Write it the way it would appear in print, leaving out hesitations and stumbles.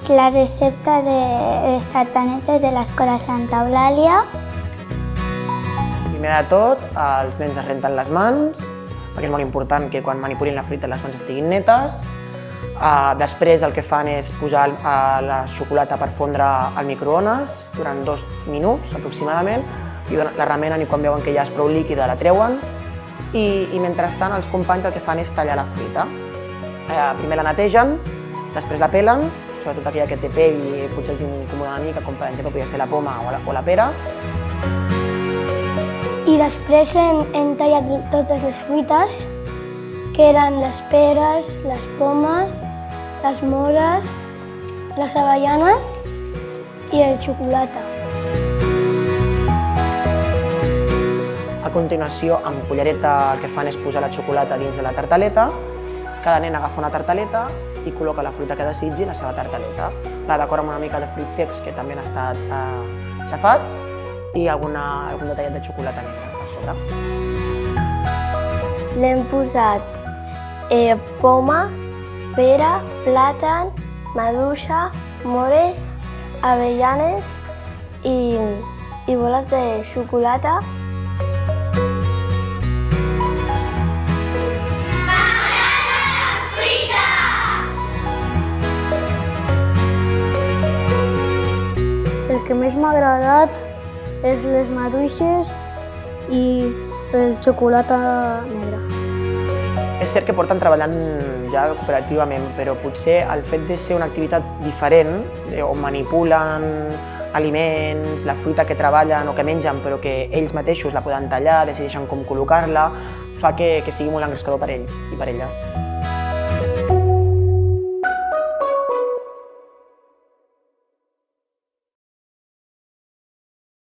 La recepta de les tartanetes de l'escola Santa Eulàlia. Primer de tot, els nens es renten les mans, perquè és molt important que quan manipulin la fruita les mans estiguin netes. Després el que fan és posar la xocolata per fondre al microones durant 2 minuts aproximadament, i la remenen i quan veuen que ja és prou líquida la treuen. I mentrestant els companys el que fan és tallar la fruita. Primer la netegen, després la pelen, sobretot aquella que té pell i potser els incomoda una mica, com per exemple podria ser la poma o la pera. I després hem tallat totes les fruites, que eren les peres, les pomes, les mores, les avellanes i el xocolata. A continuació, amb cullereta el que fan és posar la xocolata dins de la tartaleta. Cada nen agafa una tartaleta i col·loca la fruita que desitgi en la seva tartaleta. La decora amb una mica de fruits secs que també han estat xafats i algun detallet de xocolata negra a sobre. L'hem posat poma, pera, plàtan, maduixa, mores, avellanes i boles de xocolata. El que més m'ha agradat és les maduixes i el xocolata negra. És cert que porten treballant ja cooperativament, però potser el fet de ser una activitat diferent, on manipulen aliments, la fruita que treballen o que mengen, però que ells mateixos la poden tallar, decideixen com col·locar-la, fa que sigui molt engrescador per ells i per elles.